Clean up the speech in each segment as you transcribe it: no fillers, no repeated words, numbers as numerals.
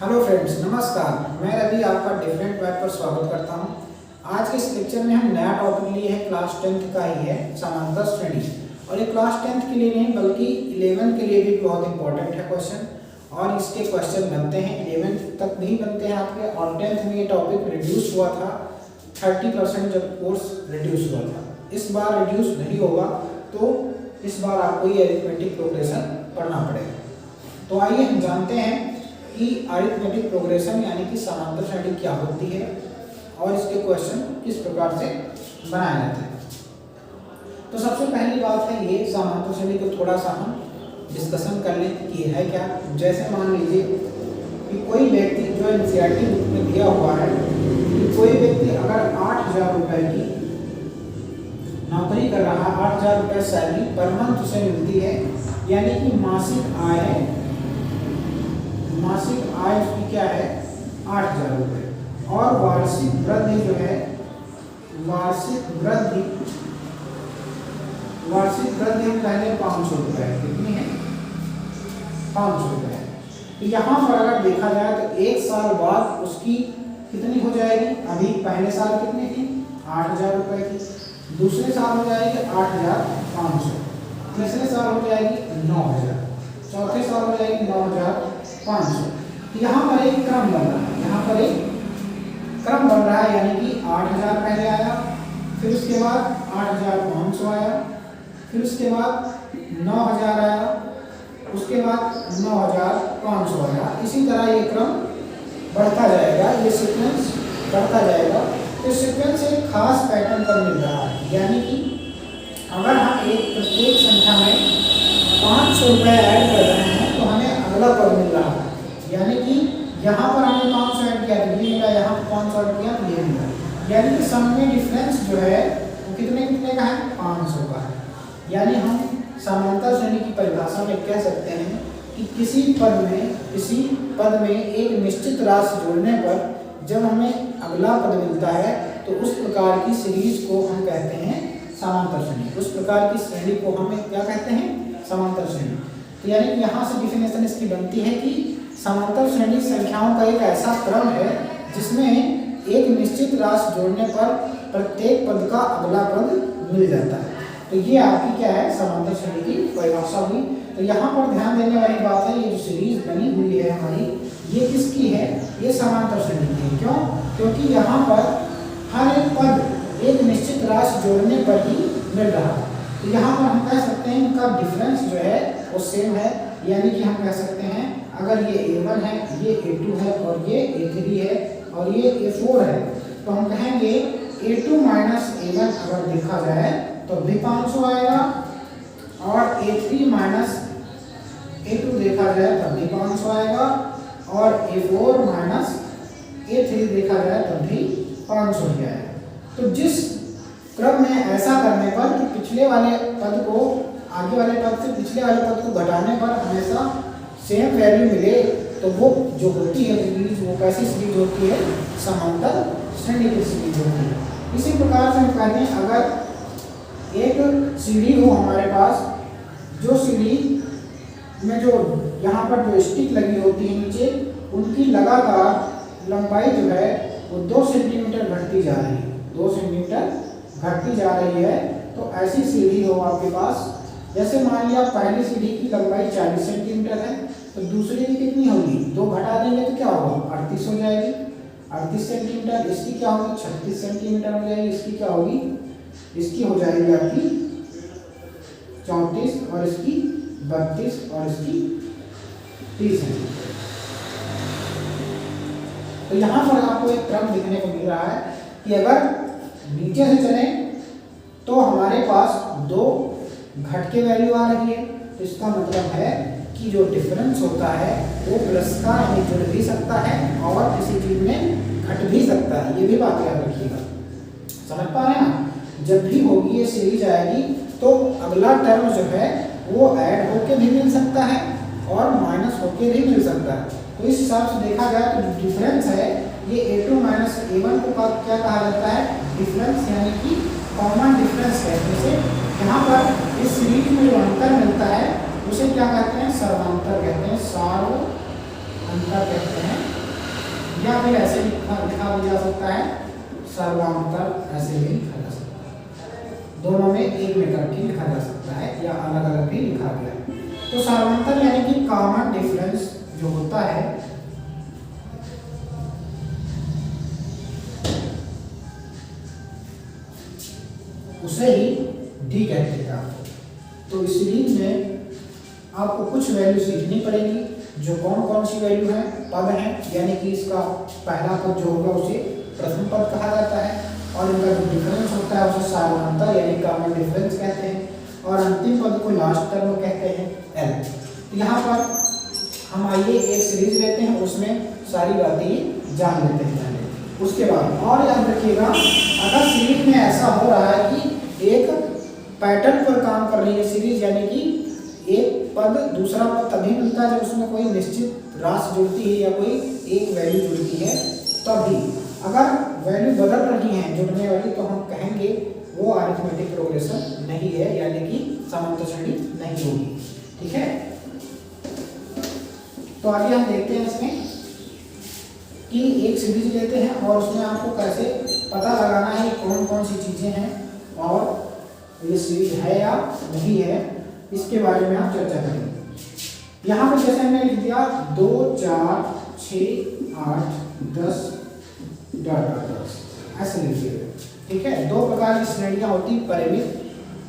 Hello friends, नमस्कार। मैं रवि आपका डिफरेंट वेब पर स्वागत करता हूं। आज के इस लेक्चर में हम नया टॉपिक लिए हैं, क्लास 10th का ही है, समांतर श्रेणी। और ये क्लास 10th के लिए नहीं बल्कि 11 के लिए भी बहुत इंपॉर्टेंट है क्वेश्चन। और इसके क्वेश्चन बनते हैं 11 तक नहीं बनते हैं आपके, और 10th में ये टॉपिक रिड्यूस हुआ था 30% जब कोर्स रिड्यूस हुआ था। इस बार रिड्यूस नहीं होगा, तो इस बार आपको ये अरिथमेटिक प्रोग्रेशन पढ़ना पड़ेगा। तो आइए हम जानते हैं कि अरिथमेटिक प्रोग्रेशन यानी कि समांतर श्रेणी क्या होती है और इसके क्वेश्चन किस प्रकार से बनाए जाते हैं। तो सबसे पहली बात है, ये समांतर श्रेणी को थोड़ा सा हम डिस्कशन कर लें कि है क्या। जैसे मान लीजिए कि कोई व्यक्ति, जो एनसीईआरटी बुक में दिया हुआ है कि कोई व्यक्ति अगर 8,000 रुपए की नौकरी कर रहा है, 8,000 रुपए सैलरी पर मंथ उसे मिलती है, यानी कि मासिक आय उसकी क्या है 8,000 रुपये। और वार्षिक वृद्धि जो है, वार्षिक वृद्धि हम पहले 500 रुपये, कितनी है 500 रुपये। तो यहाँ पर अगर देखा जाए तो एक साल बाद उसकी कितनी हो जाएगी, अभी पहले साल कितनी थी 8,000 रुपये की, दूसरे साल हो जाएगी 8,500, तीसरे साल हो जाएगी 9,000, चौथे साल हो जाएगी 9,500। यहाँ पर एक क्रम बन रहा है, यहाँ पर एक क्रम बन रहा है, यानी कि 8,000 पहले आया, फिर उसके बाद 8,500 आया, फिर उसके बाद 9,000 आया, उसके बाद 9,500 आया। इसी तरह ये क्रम बढ़ता जाएगा, ये सीक्वेंस बढ़ता जाएगा। तो सीक्वेंस एक खास पैटर्न पर मिल रहा है, यानी कि अगर हम एक प्रत्येक संख्या में 500 रुपये ऐड कर रहे हैं तो हमें अगला पद मिल रहा है, यानी कि यहाँ पर हमने 500 ऐड किया तो ये मिला, यहाँ पर 500 ऐड किया तो ये मिला, यानी कि सम में डिफरेंस जो है वो कितने का है 500 का है। यानी हम समांतर श्रेणी की परिभाषा में कह सकते हैं कि किसी पद में एक निश्चित राशि जोड़ने पर जब हमें अगला पद मिलता है तो उस प्रकार की सीरीज को हम कहते हैं समांतर श्रेणी। उस प्रकार की श्रेणी को हमें क्या कहते हैं, समांतर श्रेणी। तो यानी कि यहाँ से डिफिनेशन इसकी बनती है कि समांतर श्रेणी संख्याओं का एक ऐसा क्रम है जिसमें एक निश्चित राशि जोड़ने पर प्रत्येक पद का अगला पद मिल जाता है। तो ये आपकी क्या है, समांतर श्रेणी की परिभाषा हुई। तो यहाँ पर ध्यान देने वाली बात है, ये जो सीरीज बनी हुई है हमारी, ये किसकी है, ये समांतर श्रेणी की है। क्यों? क्योंकि यहाँ पर हर एक पद एक निश्चित राशि जोड़ने पर ही मिल रहा है। तो यहाँ पर हम कह सकते हैं इनका डिफरेंस जो है वो सेम है, यानी कि हम कह सकते हैं अगर ये A1 है, ये A2 है, और ये A3 है, और ये A4 है, तो हम कहेंगे A2 माइनस A1 अगर देखा जाए तो भी 500 आएगा, और A3 माइनस A2 देखा जाए तब भी 500 आएगा, और A4 माइनस A3 देखा जाए तब भी 500 ही आएगा। तो जिस क्रम में ऐसा करने पर कि पिछले वाले पद को आगे वाले पद से पिछले वाले पद को घटाने पर हमेशा सेम वैल्यू मिले, तो वो जो होती है सीरीज, वो कैसी सीरीज होती है, समांतर श्रेणी की सीरीज होती है। इसी प्रकार से हम कहते हैं अगर एक सीढ़ी हो हमारे पास, जो सीढ़ी में जो यहाँ पर जो स्टिक लगी होती है नीचे, उनकी लगातार लंबाई जो है वो 2 सेंटीमीटर घटती जा रही है, 2 सेंटीमीटर घटती जा रही है। तो ऐसी सीढ़ी हो आपके पास, जैसे मान लिया पहली सीढ़ी की लंबाई 40 सेंटीमीटर है, तो दूसरी की कितनी होगी, 2 घटा देंगे तो क्या होगा 38 हो जाएगी, 38 सेंटीमीटर। इसकी क्या होगी 36 सेंटीमीटर हो जाएगी, इसकी क्या होगी, इसकी हो जाएगी आपकी 34, और इसकी 32, और इसकी 30 सेंटीमीटर। तो यहाँ पर आपको एक क्रम देखने को मिल रहा है कि अगर नीचे से चले तो हमारे पास 2 घट के वैल्यू आ रही है, तो इसका मतलब है कि जो डिफरेंस होता है वो प्लस का यानी जुड़ भी सकता है और किसी चीज में घट भी सकता है। ये भी बात याद रखिएगा, समझ पा रहे हैं आप। जब भी होगी ये सीरीज आएगी तो अगला टर्म जो है वो ऐड होके भी मिल सकता है और माइनस होके भी मिल सकता है। तो इस हिसाब से देखा जाए तो जो डिफरेंस है ये A2 माइनस A1 को क्या कहा जाता है, डिफरेंस, यानी कि कॉमन डिफरेंस कहते हैं। यहाँ पर इस सीरीज में जो अंतर मिलता है उसे क्या कहते हैं, सर्वांतर कहते हैं, सार्व अंतर कहते हैं। या फिर ऐसे लिखा भी जा सकता है, सर्वांतर ऐसे भी लिखा जा सकता है। दोनों में एक में करके लिखा जा सकता है या अलग अलग भी लिखा गया है। तो सर्वांतर यानी कि कॉमन डिफरेंस जो होता है उसे ही डी कहते हैं आपको। तो इस सीरीज में आपको कुछ वैल्यू सीखनी पड़ेगी, जो कौन कौन सी वैल्यू है, पद है, यानी कि इसका पहला पद जो होगा उसे प्रथम पद कहा जाता है, और इनका जो डिफरेंस होता है उसे सार्वधातुक यानी कॉमन डिफरेंस कहते हैं, और अंतिम पद को लास्ट टर्म कहते हैं एल। तो यहाँ पर हम आइए एक सीरीज लेते हैं, उसमें सारी बातें जान लेते हैं पहले। उसके बाद और याद रखिएगा, अगर सीरीज में ऐसा हो रहा है कि एक पैटर्न पर काम कर रही है सीरीज, यानी कि एक पद दूसरा पद तभी मिलता है जब उसमें कोई निश्चित राशि जुड़ती है या कोई एक वैल्यू जुड़ती है तभी। अगर वैल्यू बदल रही है जुड़ने वाली, तो हम कहेंगे वो अरिथमेटिक प्रोग्रेशन नहीं है, यानी कि समांतर श्रेणी नहीं होगी। ठीक है, तो आगे हम देखते हैं इसमें कि एक सीरीज लेते हैं और उसमें आपको कैसे पता लगाना है कौन कौन सी चीजें हैं और ये सीरीज है या नहीं है, इसके बारे में आप चर्चा करेंगे। यहाँ पर जैसे हमने लिख दिया 2 4 6 8 10 ऐसे लिखिए। ठीक है, दो प्रकार की श्रेणियां होती है परिमित,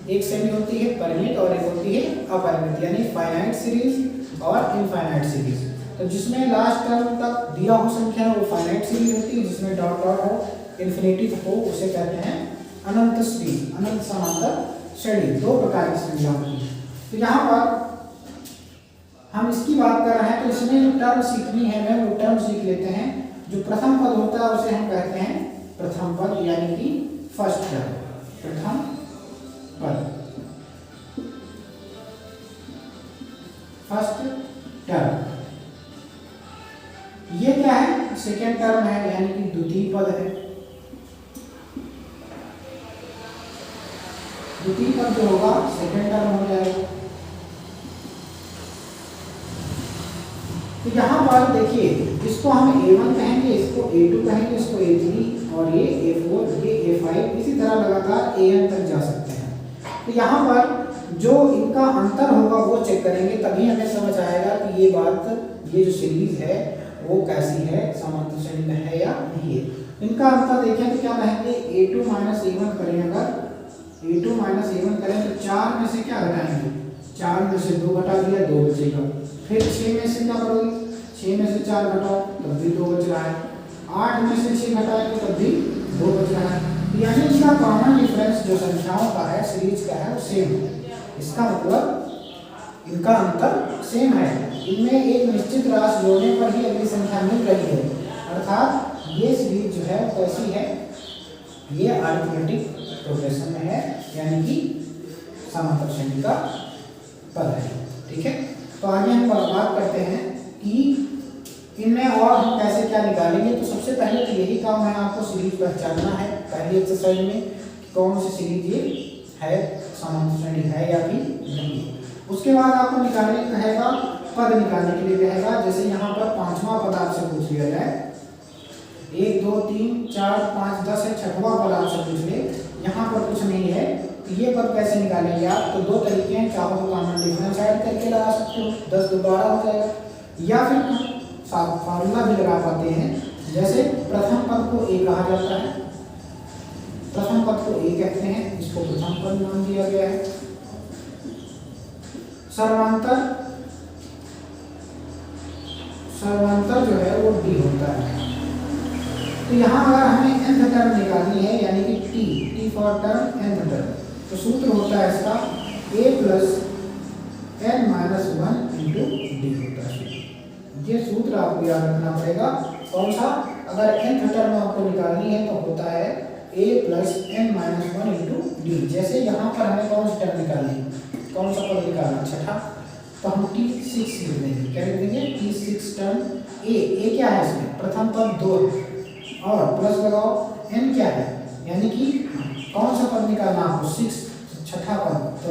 एक श्रेणी होती है परिमित और एक होती है अपरिमित, यानी फाइनाइट सीरीज और इनफाइनाइट सीरीज। तो जिसमें लास्ट टर्म तक दिया हो संख्या वो फाइनाइट सीरीज होती है, जिसमें डॉट डॉट हो इन्फिनिटी हो उसे कहते हैं अनंत सीरीज, अनंत समांतर श्रेणी। दो प्रकार की श्रेणियां होती है। तो यहाँ पर हम इसकी बात कर रहे हैं, तो इसमें जो टर्म सीखनी है मैं वो टर्म सीख लेते हैं। जो प्रथम पद होता है उसे हम कहते हैं प्रथम पद, यानी कि फर्स्ट टर्म, प्रथम पद, फर्स्ट टर्म। ये क्या है, सेकेंड टर्म है, यानी कि द्वितीय पद है। द्वितीय पद जो होगा सेकेंड टर्म हो जाएगा। तो यहाँ पर देखिए, इसको हम A1 कहेंगे, इसको A2 कहेंगे, इसको A3 और ये A4, ये A5, इसी तरह लगातार AN तक जा सकते हैं। तो यहाँ पर जो इनका अंतर होगा वो चेक करेंगे, तभी हमें समझ आएगा कि ये बात, ये जो सीरीज है वो कैसी है, समांतर श्रेणी में है या नहीं है। इनका अंतर देखें तो क्या कहेंगे, A2 माइनस A1 करें, अगर A2 माइनस A1 करें तो 4 में से क्या घटाएंगे, 4 में से 2 घटा दिया, 2 बचेगा। फिर 6 में से क्या करोगे, 6 में से 4 घटाओ तब भी 2 बच रहा है। 8 में से 6 घटाए तो तब भी 2 बच रहा है। यानी इसका कॉमन डिफरेंस जो संख्याओं का है, सीरीज का है, वो सेम है। इसका मतलब इनका अंतर सेम है, इनमें एक निश्चित राशि जोड़ने पर ही अगली संख्या मिल रही है। अर्थात ये सीरीज जो है कैसी है, ये अरिथमेटिक प्रोग्रेशन में है, यानी कि समांतर श्रेणी का पद है। ठीक है, तो आगे हम बात करते हैं कि इनमें और हम कैसे क्या निकालेंगे। तो सबसे पहले तो यही काम है, आपको सीरीज पहचानना है पहली एक्सरसाइज में कि कौन सी सीरीज ये है, समांतर श्रेणी है या भी नहीं। उसके बाद आपको निकालने कहेगा, पद निकालने के लिए कहेगा। जैसे यहाँ पर पांचवा पद आपसे पूछ लिया जाए, 1 2 3 4 5 10 है, छठवां पद आपसे पूछ ले, यहाँ पर कुछ नहीं है, तो ये पद कैसे निकालेंगे आप। तो दो तरीके हैं, चाहो तो कॉमन डिफरेंस ऐड करके लगा सकते हो, 10 2 12 हो जाएगा, या फिर फार्मूला भी लगा पाते हैं। जैसे प्रथम पद को A कहा जाता है, प्रथम पद को A कहते हैं, इसको प्रथम पद नाम दिया गया है। सर्वांतर जो है वो D होता है। तो यहाँ अगर हमें nth टर्म निकालनी है, यानी कि t for term nth term, तो सूत्र होता है इसका a plus n minus 1 into D होता है। ये सूत्र आपको याद रखना पड़ेगा। कौन सा, अगर nth टर्म आपको निकालनी है तो होता है a plus n minus 1 into D. जैसे यहाँ पर हमें कौन सी टर्म निकालनी है, कौन सा पद निकालना, छठा, तो हम T6 लिख देंगे। क्या लिख देंगे, T6 टर्म a क्या है इसमें, प्रथम पद 2 है, और प्लस लगाओ, n क्या है, यानी कि कौन सा पद निकालना आपको, 6, छठा पद, तो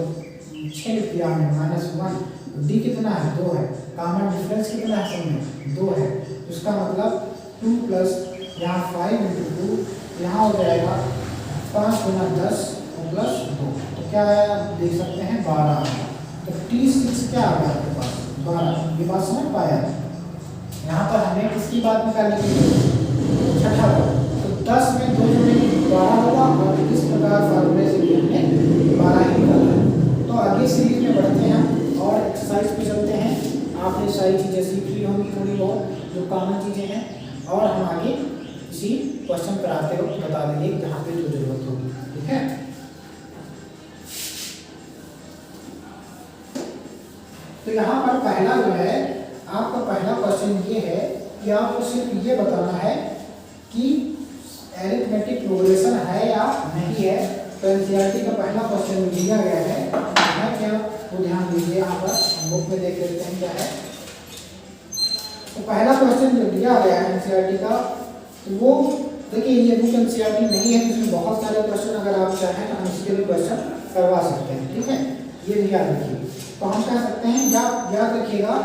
6 लिख दिया हमने, माइनस 1, डी कितना है, 2 है, कॉमन डिफरेंस कितना है सब में, 2 है। तो इसका मतलब 2 प्लस यहाँ 5 इंटू 2, यहाँ हो जाएगा 5 गुना 10 और प्लस 2, तो क्या है आप देख सकते हैं 12 आया। तो T6 क्या आ गया आपके पास 12, ये बात समझ पाया। यहाँ पर हमें किसकी बात निकालनी है, छठा पद, तो 10 में 2 जोड़ेंगे 12 होगा, और इस प्रकार फार्मूले से भी हमने 12 ही निकाला है। तो आगे सीरीज में बढ़ते हैं और एक्सरसाइज पे चलते हैं। आपने सारी चीज़ें सीख ली होंगी थोड़ी बहुत जो कॉमन चीज़ें हैं, और हम आगे इसी क्वेश्चन कराते वक्त बता देंगे जहाँ पे जो जरूरत होगी, ठीक है। तो यहाँ पर पहला जो है आपका पहला क्वेश्चन ये है कि आपको सिर्फ ये बताना है कि एरिथमेटिक प्रोग्रेशन है या नहीं है। तो एनसीईआरटी का पहला क्वेश्चन दिया गया है क्या, तो ध्यान दीजिए, यहाँ पर हम बुक में देख लेते हैं क्या है। तो पहला क्वेश्चन जो दिया गया है एनसीईआरटी का, तो वो देखिए ये बुक एनसीईआरटी नहीं है, इसमें बहुत सारे क्वेश्चन अगर आप चाहें तो हम इसके भी क्वेश्चन करवा सकते हैं, ठीक है, ये भी याद रखिए। तो हम कह सकते हैं याद रखिएगा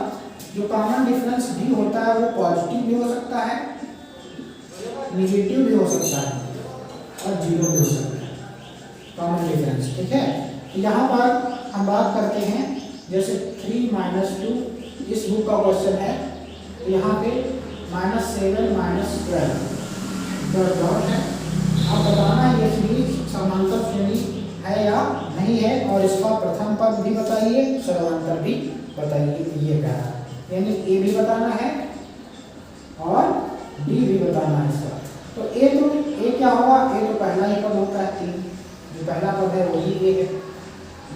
जो कॉमन डिफरेंस डी होता है वो पॉजिटिव भी हो सकता है, नेगेटिव भी हो सकता है, और जीरो भी हो सकता है कॉमन डिफरेंस, ठीक है। तो यहाँ पर हम बात करते हैं जैसे 3 - 2 इस बुक का क्वेश्चन है, तो यहाँ पे -7 - 12 डॉट है। अब बताना ये सीरीज समांतर श्रेणी है या नहीं है, और इसका प्रथम पद भी बताइए, सर्वांतर भी बताइए, ये कह रहा है, यानी ए भी बताना है और डी भी बताना है इसका। तो ए क्या होगा, ए तो पहला ही पद होता है 3, जो पहला पद है वही ए है।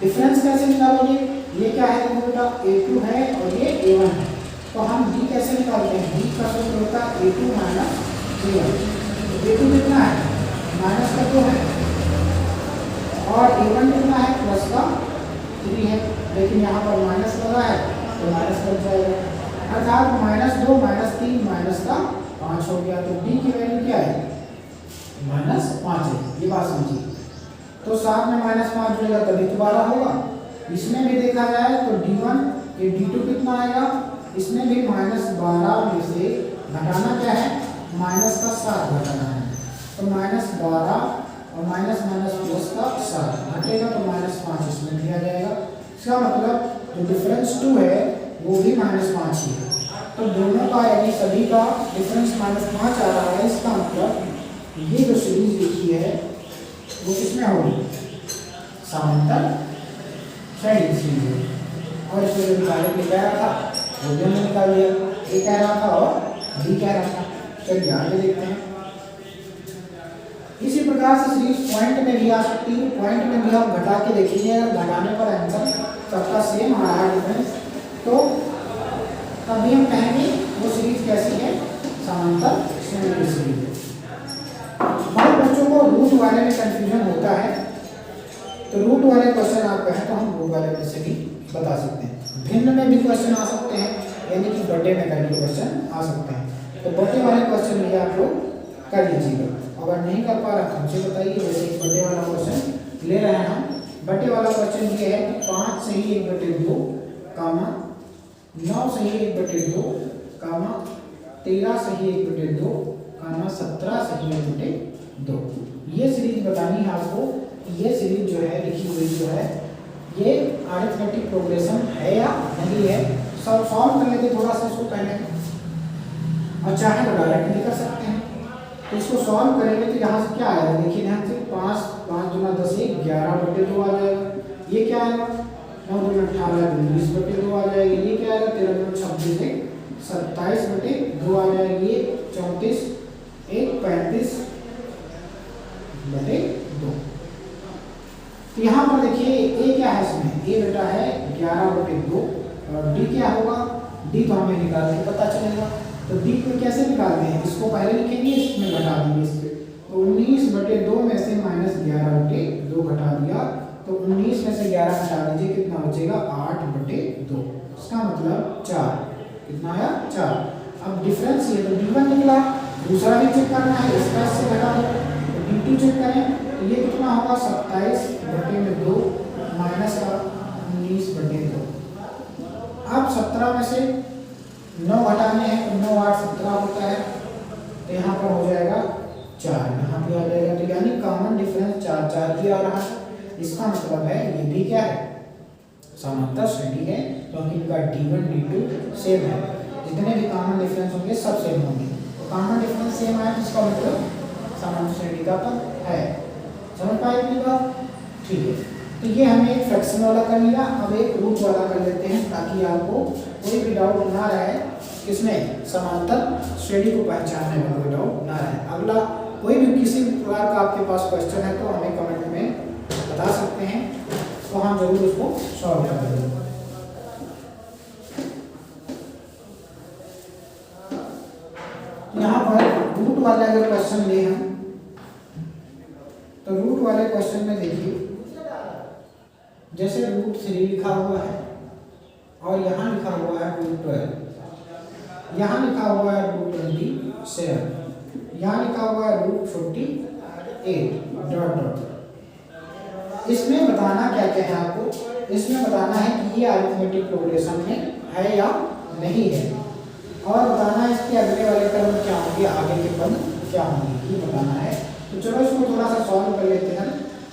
डिफरेंस कैसे निकालोगे, ये क्या है तो बेटा A2 है और ये A1 है, तो हम डी कैसे निकालते हैं, डी का सूत्र होता है A2 - A1। A2 कितना है, माइनस का 2 है, और A1 कितना है, प्लस का 3 है, लेकिन यहाँ पर माइनस लगा है तो माइनस लग जाएगा, अर्थात -2 - 3 माइनस का 5 हो गया। तो डी की वैल्यू क्या है, -5 है, ये बात समझिए। तो साथ में -5 जुड़ेगा तभी तो 12 होगा। इसमें भी देखा जाए तो D1 ये D2 कितना आएगा, इसमें भी -12 में से घटाना क्या है, माइनस का 7 घटाना है, तो -12 और माइनस प्लस का 7 घटेगा तो -5 इसमें दिया जाएगा। इसका मतलब जो डिफरेंस 2 है वो भी -5 ही है, तो दोनों का यानी सभी का डिफरेंस -5 आ रहा है। इसका मतलब ये जो सीरीज लिखी है वो किसमें होगी, समांतर श्रेणी सीरीज है, और इसमें जो निकाले के कह रहा था वो भी हमने निकाल दिया, ए कह रहा था और डी कह रहा था। चलिए आगे देखते हैं। इसी प्रकार से सीरीज पॉइंट में भी आ सकती है, पॉइंट में भी हम घटा के देखेंगे, अगर घटाने पर आंसर सबका सेम आ रहा है डिफरेंस, तो तभी हम कहेंगे वो सीरीज कैसी है, समांतर श्रेणी सीरीज है। बहुत बच्चों को रूट वाले में कंफ्यूजन होता है, तो रूट वाले क्वेश्चन आप कहें तो हम रूट वाले में से भी बता सकते हैं। भिन्न में भी क्वेश्चन आ सकते हैं, यानी कि बटे में करके क्वेश्चन आ सकते हैं, तो बटे वाले क्वेश्चन भी आप लोग कर लीजिएगा। अगर नहीं कर पा रहा हमसे बताइए, जैसे एक बटे वाला क्वेश्चन ले रहे हैं हम। बटे वाला क्वेश्चन ये है कि 5 सही 1/2 कामा 9 सही 1/2 कामा 13 सही 1/2 कामा 17 सही 1/2। ये सीरीज बतानी है आपको, ये सीरीज जो है लिखी हुई जो है ये अरिथमेटिक प्रोग्रेशन है या नहीं है। सब सॉल्व कर लेते थोड़ा सा इसको पहले, और चाहे तो डायरेक्ट भी कर सकते हैं। तो इसको सॉल्व करेंगे तो यहाँ से क्या आएगा, देखिए ध्यान से, 5 गुना 10 11/2 आ जाएगा। ये क्या आएगा, 9 गुना 18 19/2 आ जाएगी। ये क्या आएगा, 13 गुना 26 27/2 आ जाएगी। ये 34 35/2। तो यहाँ पर देखिए ए क्या है, इसमें ए बेटा है 11/2, और डी क्या होगा, डी तो हमें निकाल के पता चलेगा। तो डी को कैसे निकालते हैं, इसको पहले लिखेंगे, इसमें घटा देंगे इससे, तो 19/2 में से -11/2 घटा दिया, तो 19 में से 11 घटा दीजिए, कितना बचेगा 8/2। इसका मतलब 4, कितना आया 4। अब डिफरेंस ये तो D1 निकला, दूसरा भी चेक करना है, इसका इससे घटा दो, तो D2 चेक करें, तो ये कितना होगा 27/2 माइनस का 19/2। अब 17 में से 9 घटाने हैं, तो 9 8 17 होता है, तो यहाँ पर हो जाएगा 4, यहाँ पे आ जाएगा। तो यानी कॉमन डिफरेंस 4 4 की आ रहा है। इसका मतलब है ये भी क्या है, समांतर श्रेणी है, क्योंकि इनका D1 D2 सेम है। जितने भी कॉमन डिफरेंस होंगे सब सेम होंगे। तो कॉमन डिफरेंस सेम है, इसका मतलब समांतर श्रेणी का पद है। समझ पाए इतनी बात? ठीक है। तो ये हमने एक फ्रैक्शन वाला कर लिया। अब एक रूट वाला कर लेते हैं, ताकि आपको कोई भी डाउट ना रहे किसमें, समांतर श्रेणी को पहचानने में कोई डाउट ना रहे। अगला कोई भी किसी भी प्रकार का आपके पास क्वेश्चन है तो हमें कमेंट में बता सकते हैं, तो हम जरूर उसको सॉल्व कर देंगे। यहाँ पर रूट वाला अगर क्वेश्चन ले हम, तो रूट वाले क्वेश्चन में देखिए, जैसे √3 लिखा हुआ है और यहाँ लिखा हुआ है √12, यहाँ लिखा हुआ है √27, यहाँ लिखा हुआ है √48 डॉट डॉट। इसमें बताना क्या क्या है आपको, इसमें बताना है कि ये अरिथमेटिक प्रोग्रेशन में है या नहीं है, और बताना है इसके अगले वाले टर्म क्या होंगे, आगे के पद क्या होंगे, ये बताना है। तो चलो इसको थोड़ा सा सॉल्व कर लेते हैं।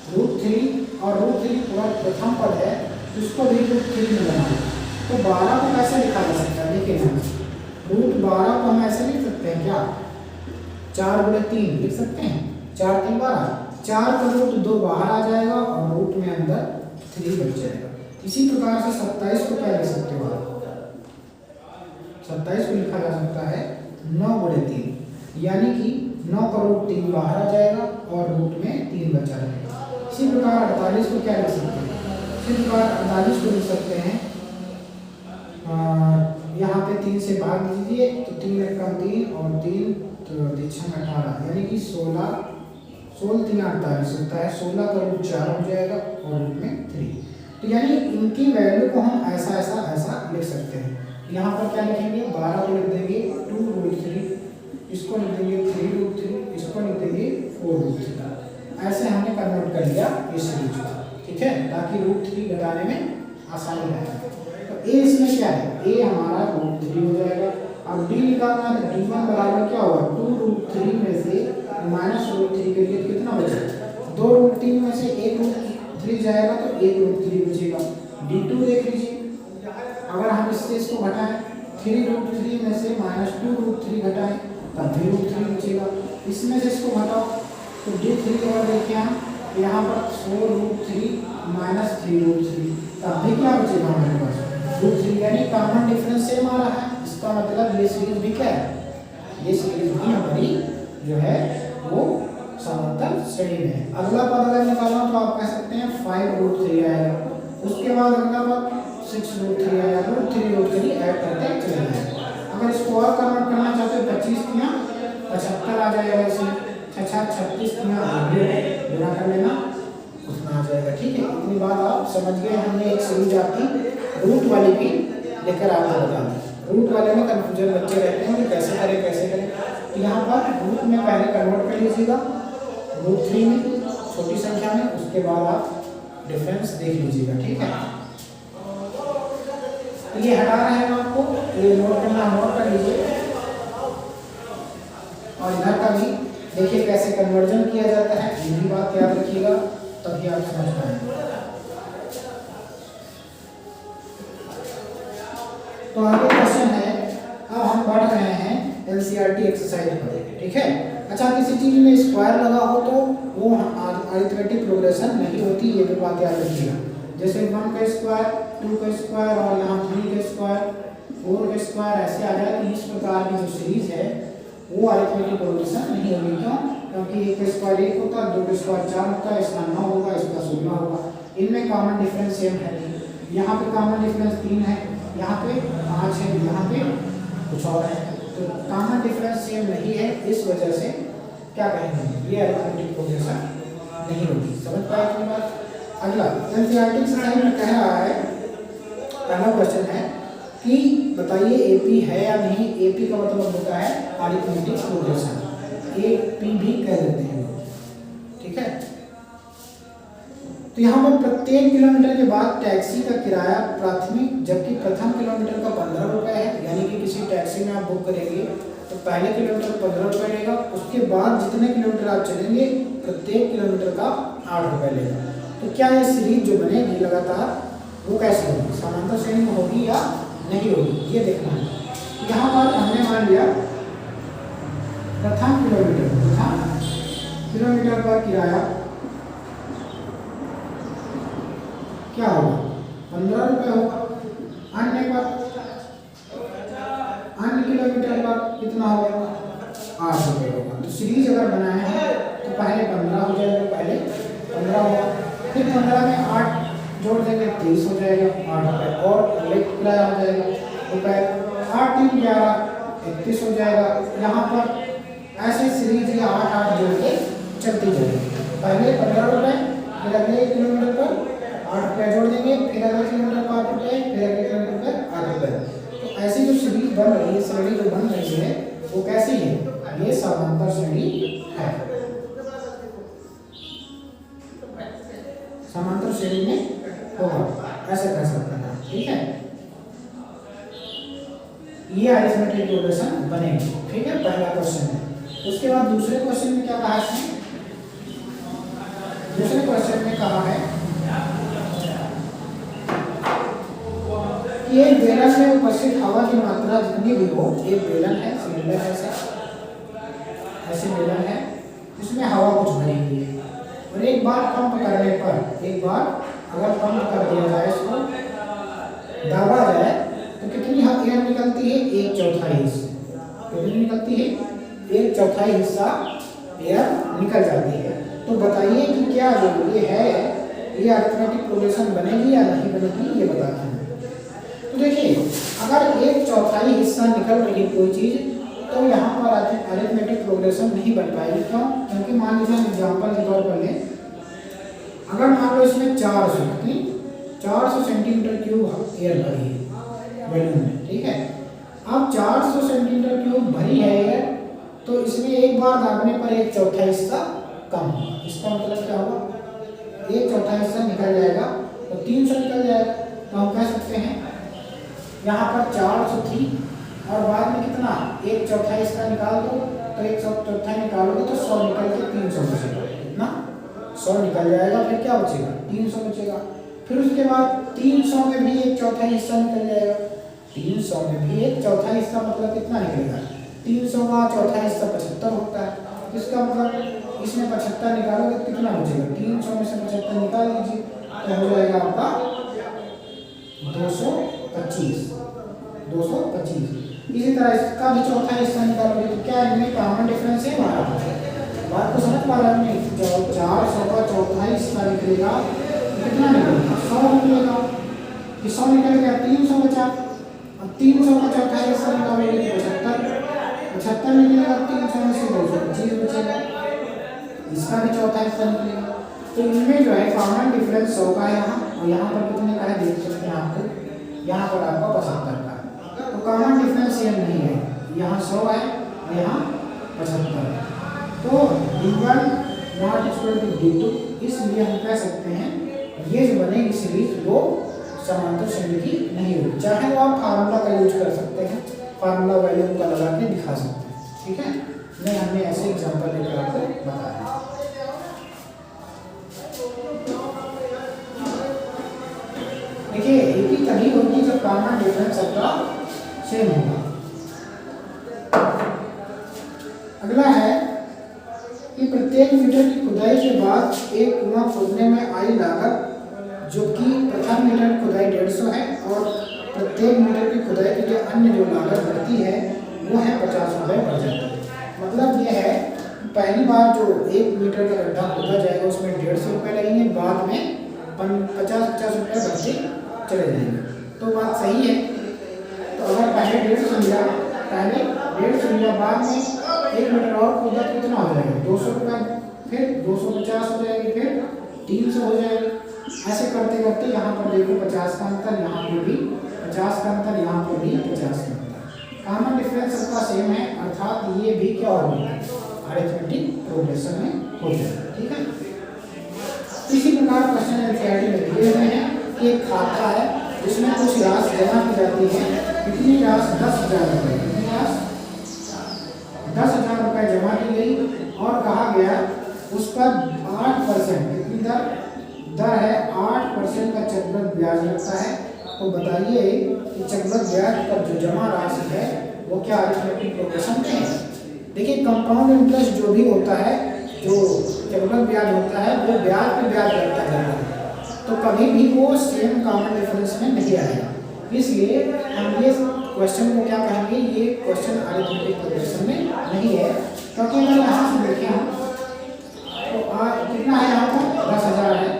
√3 और √3 पूरा प्रथम पद है, तो इसको भी √3 में बनाना है। तो 12 को कैसे लिखा जा सकता है, देखिए ना, √12 को हम ऐसे लिख सकते हैं क्या, 4 × 3 लिख सकते हैं, 4 3 12, 4 का √2 बाहर आ जाएगा और रूट में अंदर 3 बच जाएगा। इसी प्रकार से 27 को क्या लिख सकते हो आप, 27 को लिखा जा सकता है 9 × 3, यानी कि 9 का √3 बाहर आ जाएगा और रूट में 3 बचा रहेगा। इसी प्रकार 48 को क्या लिख सकते हैं, इसी प्रकार 48 को लिख सकते हैं, यहाँ पे 3 से भाग दीजिए, तो 3 × 3 और 3 तो 18, यानी कि 16 3 48 होता है, 16 का √4 हो जाएगा और रूट में 3। तो यानी इनकी वैल्यू को हम ऐसा ऐसा ऐसा लिख सकते हैं। यहाँ पर क्या लिखेंगे, 12 को लिख देंगे 2√3, इसको लिख देंगे 3√3, इसको लिख देंगे 4√3। ऐसे हमने कन्वर्ट कर लिया इस सीरीज को, ठीक है, ताकि √3 घटाने में आसानी रहे। तो ए इसमें क्या है, ए हमारा √3 हो जाएगा। अब डी निकालना है, D1 बराबर क्या होगा, 2√3 में से -√3 के लिए कितना बचा, 2√3 में से 1√3 जाएगा तो 1√3 बचेगा। D2 देख लीजिए, अगर हम इससे इसको घटाएं, 3√3 में से -2√3 घटाएं तब भी √3 बचेगा। इसमें से इसको घटाओ तो D3 और देखिए हम यहाँ पर 4√3 -3√3, तब भी क्या बचेगा हमारे पास, √3, यानी कॉमन डिफरेंस सेम आ रहा है। इसका मतलब ये सीरीज भी क्या है, ये सीरीज भी हमारी जो है वो समांतर श्रेणी में है। अगला पद अगर निकालना तो आप कह सकते हैं 5√3 आएगा, उसके बाद अगला पद 6√3 आएगा, √3 ऐड करते चले जाएंगे। अगर इसको और कन्वर्ट करना चाहते हैं, 25 × 75 आ जाएगा, इसमें 36 × गुणा कर लेना, उतना आ जाएगा। ठीक है, इतनी बात आप समझ गए। हमने एक सीरीज आपकी रूट वाली भी लेकर आपको बता दी। रूट वाले में कन्फ्यूजन बच्चे रहते हैं कि कैसे करें। तो यहाँ पर रूट में पहले कन्वर्ट कर लीजिएगा √3 में, छोटी संख्या में, उसके बाद आप डिफरेंस देख लीजिएगा। ठीक है, तो ये हटा रहे हैं आपको, ये नोट करना नोट कर लीजिए, और इधर का भी देखिए कैसे कन्वर्जन किया जाता है, ये भी बात याद रखिएगा, तभी आप समझ पाएंगे। तो आगे क्वेश्चन है, अब हम बढ़ रहे हैं एनसीईआरटी एक्सरसाइज पर। ठीक है, अच्छा, किसी चीज में स्क्वायर लगा हो तो वो अरिथमेटिक प्रोग्रेशन नहीं होती, ये भी बात याद रखिएगा। जैसे 1 का स्क्वायर, 2 का स्क्वायर और यहाँ 3 का स्क्वायर, 4 का स्क्वायर, ऐसे आ जाए। तो इस प्रकार की जो सीरीज है वो अरिथमेटिक प्रोग्रेशन नहीं होगी। क्यों? क्योंकि 1 का स्क्वायर 1 होता है, 2 का स्क्वायर 4 होता है, इसका 9 होगा, इसका 16 होगा। इनमें कॉमन डिफरेंस सेम है नहीं। यहाँ पे कॉमन डिफरेंस 3 है, यहाँ पे 5 है, यहाँ पे कुछ और है, तो कॉमन डिफरेंस सेम नहीं है। इस वजह से क्या कहेंगे, ये अरिथमेटिक प्रोग्रेशन नहीं होगी। समझ पाए अपनी बात? अगला एनसीईआरटी एक्सरसाइज में कह रहा है, पहला क्वेश्चन है कि बताइए एपी है या नहीं। एपी का मतलब होता है अरिथमेटिक प्रोग्रेशन, एपी भी कह देते हैं, ठीक है। तो यहाँ पर प्रत्येक किलोमीटर के बाद टैक्सी का किराया प्राथमिक, जबकि प्रथम किलोमीटर का 15 रुपये है। यानी कि किसी टैक्सी में आप बुक करेंगे तो पहले किलोमीटर 15 रुपये लेगा, उसके बाद जितने किलोमीटर आप चलेंगे प्रत्येक किलोमीटर का 8 रुपये लेगा। तो क्या ये सीरीज जो बनेगी लगातार वो कैसे होगी, समांतर श्रेणी में होगी या नहीं होगी, ये देखना है। यहाँ पर हमने मान लिया प्रथम किलोमीटर पर किराया क्या होगा, 15 रुपये होगा। अन्य किलोमीटर पर कितना होगा, 8 रुपये होगा। तो सीरीज अगर बनाए हैं तो पहले 15 हो जाएगा, पहले 15 होगा, फिर 15 में 8 जोड़ देंगे 30 हो जाएगा, 8 रुपये और एक किराया हो जाएगा रुपये, 8 3 11 31 हो जाएगा। यहाँ पर ऐसे सीरीज या 8 जोड़ के चलती जाएगी। पहले 15 रुपये, फिर अगले किलोमीटर पर 8 रुपये जोड़ देंगे, फिर अगले किलोमीटर पर 8 रुपये, फिर अगले किलोमीटर पर 8 रुपये। तो ऐसी जो सीरीज बन रही है, श्रेणी जो बन रही है वो कैसी है, ये समांतर श्रेणी है। समांतर श्रेणी में होगा, ऐसे कह सकते हैं, ठीक है। ये अरिथमेटिक प्रोग्रेशन बनेगी, ठीक है, पहला क्वेश्चन है। उसके बाद दूसरे क्वेश्चन में क्या कहा है, दूसरे क्वेश्चन में कहा है कि एक बेलन में उपस्थित हवा की मात्रा जितनी भी हो, एक बेलन है, सिलेंडर है, ऐसे बेलन है, इसमें हवा कुछ भरी हुई है, और एक बार पंप करने पर, एक बार अगर पंप कर दिया जाए, इसको दाबा जाए तो कितनी एयर निकलती है, 1/4 हिस्सा। कितनी निकलती है, 1/4 हिस्सा एयर निकल जाती है। तो बताइए कि क्या जो ये है, ये अरिथमेटिक प्रोग्रेशन बनेगी या नहीं बनेगी, ये बताना है। तो देखिए, अगर 1/4 हिस्सा निकल रही है कोई चीज़, तो यहाँ पर अरिथमेटिक प्रोग्रेशन नहीं बन पाएगी। क्यों? क्योंकि मान लीजिए एग्जाम्पल के तौर पर लें, अगर मान लो इसमें 400 सेंटीमीटर क्यूब एयर भरी है बैलून में, ठीक है। अब 400 सेंटीमीटर क्यूब भरी है एयर, तो इसमें एक बार दाबने पर 1/4 हिस्सा कम होगा। इसका मतलब क्या होगा, 1/4 हिस्सा निकल जाएगा, तो 300 निकल जाएगा। तो हम कह सकते हैं यहाँ पर 400 थी, और बाद में कितना 1/4 हिस्सा निकाल दो, तो 1/4 निकालोगे तो 100 निकल के 300 बचेगा। कितना, 100 निकल जाएगा, फिर क्या बचेगा, 300 बचेगा। फिर उसके बाद 300 में भी 1/4 हिस्सा निकल जाएगा। 300 में भी 1/4 हिस्सा मतलब कितना निकलेगा, 300 का चौथा हिस्सा 75 होता है। इसका मतलब इसमें 75 निकालोगे तो कितना बचेगा, 300 में से 75 निकाल लीजिए, तो हो जाएगा आपका 225। इसी तरह इसका भी चौथा हिस्सा निकालोगे तो क्या इनमें कॉमन डिफरेंस है हमारा। बात को समझ पा रहे हैं, जब 400 का चौथा हिस्सा निकलेगा तो कितना निकलेगा, 100 निकलेगा। 100 निकल गया, 300 बचा। अब 300 का चौथा हिस्सा निकालोगे तो 75 निकलेगा, 300 में से 225 बचेगा। इसका भी चौथा हिस्सा निकलेगा। तो इनमें जो है कॉमन डिफरेंस 100 का है यहाँ, और यहाँ पर कितने का है देख सकते हैं आपको, यहाँ पर आपका 75 का है। तो कॉमन डिफरेंस सेम नहीं है, यहाँ 100 है और यहाँ 75 है। तो D1 not equal to D2, इसलिए हम कह सकते हैं ये जो बनेगी सीरीज वो समांतर श्रेणी की नहीं होगी। चाहे वो आप फार्मूला का यूज कर सकते हैं, फार्मूला वैल्यू का लगा के दिखा सकते हैं, ठीक है। नहीं, हमने ऐसे एग्जांपल लेकर आपको बताया। देखिए, एक ही तभी होगी जब कॉमन डिफरेंस सबका सेम होगा। अगला है कि प्रत्येक मीटर की खुदाई के बाद एक कुआं खोदने में आई लागत, जो कि प्रथम मीटर की खुदाई 150 है, और प्रत्येक मीटर की खुदाई के लिए अन्य जो लागत बढ़ती है वो है 50 रुपये बढ़ जाती है। मतलब ये है, पहली बार जो 1 मीटर का गड्ढा खोदा जाएगा उसमें 150 रुपये लगेंगे, बाद में 50-50 रुपये बढ़ते चले जाएंगे। तो बात सही है। तो अगर पहले 150 लिया, बाद में 1 मीटर और खोदा तो कितना हो जाएगा, 200 रुपये, फिर 250 हो जाएगी, फिर 300 हो जाएगी। ऐसे करते करते यहाँ पर देखो 50 का अंतर, यहाँ पर भी 50 का अंतर, यहाँ पर भी 50 का अंतर। कॉमन डिफरेंस सबका सेम है, अर्थात ये भी क्या होगा, अरिथमेटिक प्रोग्रेशन में हो जाएगा, ठीक है। इसी प्रकार क्वेश्चन एनसीईआरटी में दिए हुए हैं कि एक खाता है जिसमें कुछ राशि जमा की जाती है, कितनी राशि, 10,000 रुपये। कितनी राशि, जमा की गई और कहा गया उस पर 8% कितनी दर है 8% का चक्रवृद्धि ब्याज लगता है। तो बताइए कि चक्रवृद्धि ब्याज पर जो जमा राशि है वो क्या अरिथमेटिक प्रोग्रेशन में है। देखिए कंपाउंड इंटरेस्ट जो भी होता है, जो चक्रवृद्धि ब्याज होता है वो ब्याज पे ब्याज लगता जाता है, तो कभी भी वो सेम कॉमन डिफरेंस में नहीं आएगा। इसलिए हम ये क्वेश्चन को क्या कहेंगे, ये क्वेश्चन अरिथमेटिक प्रोग्रेशन में नहीं है। क्योंकि अगर यहाँ से देखें हम तो कितना है यहाँ पर 10,000 है।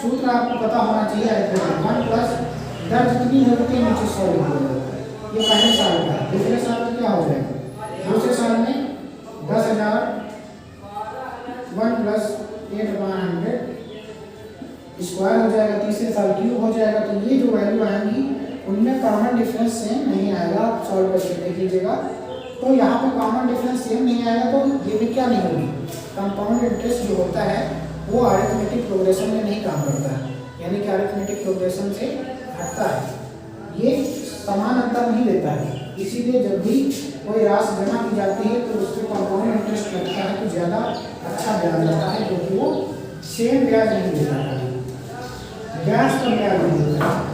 सूत्र आपको पता होना चाहिए अरिथमेटिक 1 प्लस दर जितनी होती है नीचे 100 लिख दिया जाता है। ये पहले साल का है। दूसरे साल में क्या हो जाएगा, दूसरे साल में 10,000 1 प्लस 8/100 स्क्वायर हो जाएगा, तीसरे साल क्यूब हो जाएगा। तो ये जो वैल्यू आएंगी उनमें कॉमन डिफरेंस सेम नहीं आएगा। आप सॉल्व करके देख लीजिएगा। तो यहाँ पे कॉमन डिफरेंस सेम नहीं आएगा तो ये भी क्या नहीं होगी, कंपाउंड इंटरेस्ट जो होता है वो अरिथमेटिक प्रोग्रेशन में नहीं काम करता है, यानी कि अरिथमेटिक प्रोग्रेशन से हटता है, ये समान अंतर नहीं देता है। इसीलिए जब भी कोई राशि जमा की जाती है तो उसमें कंपाउंड इंटरेस्ट लगता है तो ज़्यादा अच्छा ब्याज लगता है, क्योंकि वो सेम ब्याज नहीं देता है, ब्याज पर ब्याज नहीं देता है।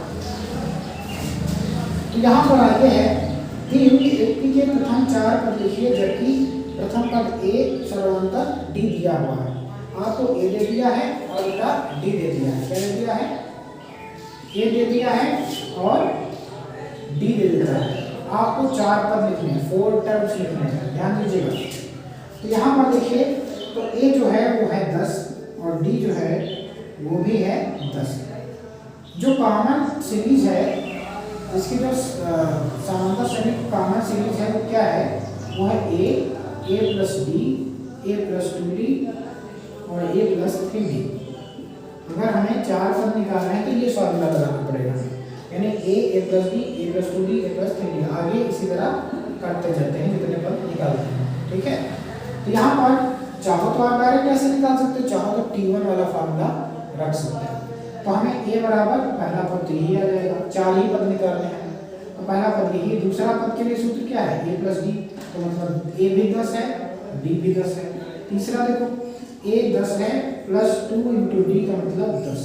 तो यहाँ पर आगे है दी हुई व्यक्ति के प्रथम 4 पद लिखिए, जबकि प्रथम पद ए सर्वांतर डी दिया हुआ है। आपको ए दे दिया है और इनका डी दे दिया है। क्या दे दिया है, ए दे दिया है और डी दे देता है। आपको 4 पद लिखने हैं, 4 टर्म्स लिखने हैं, ध्यान दीजिएगा। तो यहाँ पर देखिए तो ए जो है वो है 10 और डी जो है वो भी है 10। जो कॉमन सीरीज है, इसकी जो समांतर श्रेणी की कॉमन सीरीज है वो क्या है, वो है ए प्लस डी, ए प्लस 2डी और ए प्लस 3डी। अगर हमें 4 पद निकालना है तो ये फॉर्मूला लगाना पड़ेगा, यानी ए प्लस डी, ए प्लस 2डी, ए प्लस 3डी। आगे इसी तरह करते जाते हैं जितने पद निकालते हैं, ठीक है। तो यहाँ पर चाहो तो आप डायरेक्ट ऐसे निकाल सकते हो, चाहो तो T1 वाला फार्मूला रख सकते हैं। तो हमें a बराबर पहला पद तो यही आ जाएगा, 4 ही पद निकालने हैं तो पहला पद यही। दूसरा पद के लिए सूत्र क्या है, a प्लस डी, तो मतलब a भी 10 है, d भी 10 है। तीसरा देखो a 10 है प्लस 2 इंटू डी का मतलब 10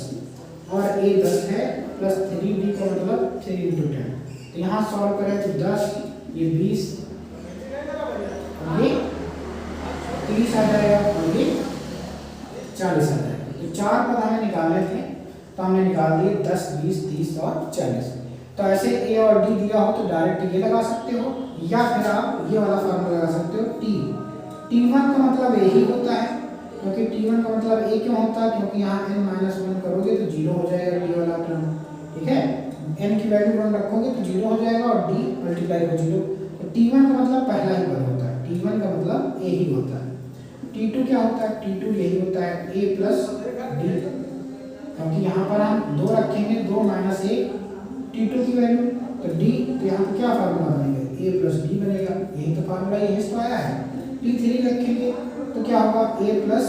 और a 10 है प्लस 3d का मतलब 3 इंटू 10। तो यहाँ सॉल्व करें तो 10, ये 20 और ये 30 आ जाएगा और ये 40 आ जाएगा। तो 4 पद हमें निकालने थे तो हमने निकाल दिए 10, 20, 30 और 40। तो ऐसे ए और डी दिया हो तो डायरेक्ट ये लगा सकते हो या फिर आप ये वाला फार्मूला लगा सकते हो T1 का मतलब ए ही होता है, क्योंकि T1 का मतलब ए क्यों होता है, क्योंकि यहाँ n-1 करोगे तो 0 हो जाएगा डी वाला टर्म, ठीक है। n की वैल्यू 1 रखोगे तो 0 हो जाएगा और d मल्टीप्लाई हो 0। तो T1 का मतलब पहला ही पद होता है, T1 का मतलब ए ही होता है। T2 क्या होता है, T2 यही होता है a प्लस डी, क्योंकि यहाँ पर हम 2 रखेंगे, 2 माइनस 1 T2 की वैल्यू तो d, तो यहाँ पर क्या फार्मूला बनेगा, a प्लस डी बनेगा, यही तो फार्मूला यही तो आया है। T3 रखेंगे तो क्या होगा, a प्लस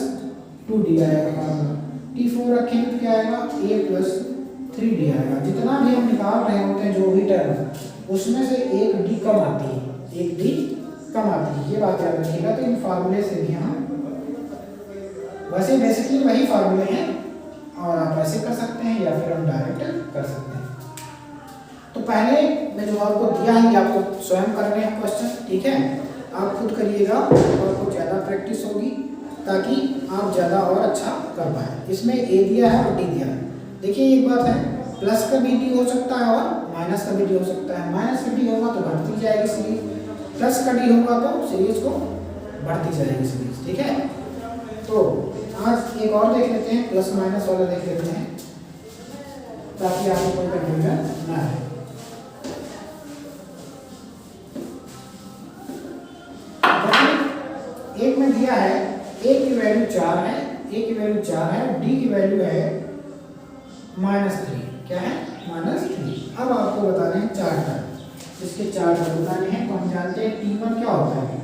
2d आएगा फार्मूला। T4 रखेंगे तो क्या आएगा, a प्लस 3d आएगा। जितना भी हम निकाल रहे होते हैं जो भी टर्म, उसमें से एक d कम आती है, एक d कम आती है, ये बात याद रखिएगा। तो इन फार्मूले से भी हम वैसे बेसिकली वही फार्मूले हैं और आप ऐसे कर सकते हैं या फिर हम डायरेक्ट कर सकते हैं। तो पहले मैं जो आपको दिया है ये आपको स्वयं करने हैं क्वेश्चन, ठीक है। आप खुद करिएगा और आपको ज़्यादा प्रैक्टिस होगी ताकि आप ज़्यादा और अच्छा कर पाएँ। इसमें ए दिया है और डी दिया है। देखिए एक बात है, प्लस का भी डी हो सकता है और माइनस का भी डी हो सकता है। माइनस का डी होगा तो बढ़ती जाएगी सीरीज, प्लस का डी होगा तो सीरीज को बढ़ती जाएगी सीरीज, ठीक है। तो आज एक और देख लेते हैं, प्लस माइनस वाला देख लेते हैं ताकि आपको कोई कंफ्यूजन ना आए। एक में दिया है a की वैल्यू 4 है, a की वैल्यू 4 है, d की वैल्यू है -3। क्या है, -3। अब आपको बताने हैं 4 टर्म, इसके 4 टर्म बताने हैं। तो हम जानते हैं T1 क्या होता है,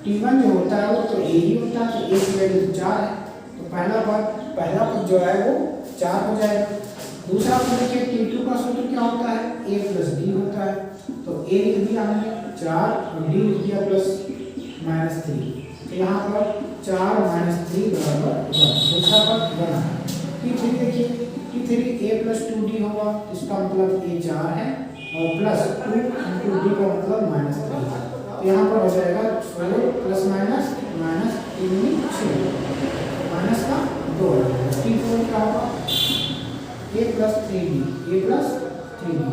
T1 जो होता है वो तो a ही होता है, तो a की वैल्यू 4 है, तो पहला पद जो है वो 4 हो जाएगा। दूसरा पद देखिए T2 का सूत्र क्या होता है, a प्लस d होता है, तो a लिख दिया हमने 4 और d लिख दिया प्लस -3। तो यहाँ पर 4 माइनस 3 बराबर 1। दूसरा पद बना है। T3 देखिए, T3 a प्लस 2d होगा, इसका मतलब a 4 है और प्लस 2 इंटू d का मतलब माइनस 3 है। तो यहाँ पर हो जाएगा 4 प्लस माइनस माइनस 3 6 माइनस का 2 T4 क्या होगा a प्लस 3d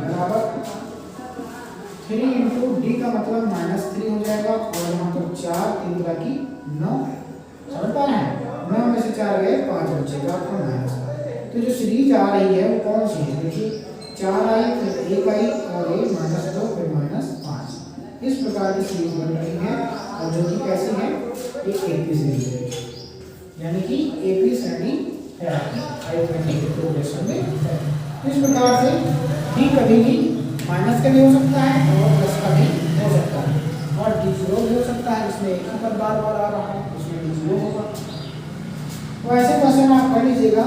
बराबर 3 इंटू डी का मतलब माइनस 3 हो जाएगा और यहाँ पर 4 3 तरह की 9 समझ पा रहे हैं। 9 में से 4 गए 5 बचेगा आपको माइनस का। तो जो सीरीज आ रही है वो कौन सी है, देखिए 4 आई फिर 1 आई और ये माइनस 2 फिर माइनस 5, इस प्रकार की सीरीज बन रही है और जो कि कैसी है, ये एपी सीरीज है, यानी कि एपी श्रेणी है अरिथमेटिक प्रोग्रेशन में है। इस प्रकार से डी कभी भी माइनस का भी हो सकता है और प्लस का भी हो सकता है और डी जीरो भी हो सकता है, इसमें एक ही पद बार बार आ रहा है, इसमें डी जीरो होगा। तो ऐसे क्वेश्चन आप कर लीजिएगा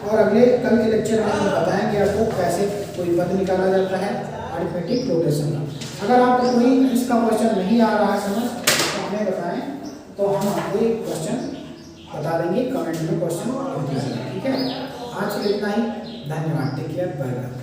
और अगले कल के लेक्चर में हम बताएंगे आपको कैसे कोई पद निकाला जाता है अरिथमेटिक प्रोग्रेशन में। अगर आपको कोई इसका क्वेश्चन नहीं आ रहा है समझ तो हमें बताएं, तो हम आपको एक क्वेश्चन बता देंगे, कमेंट में क्वेश्चन लिख दीजिएगा, ठीक है। आज के लिए इतना ही, धन्यवाद, टेक केयर, बाय बाय।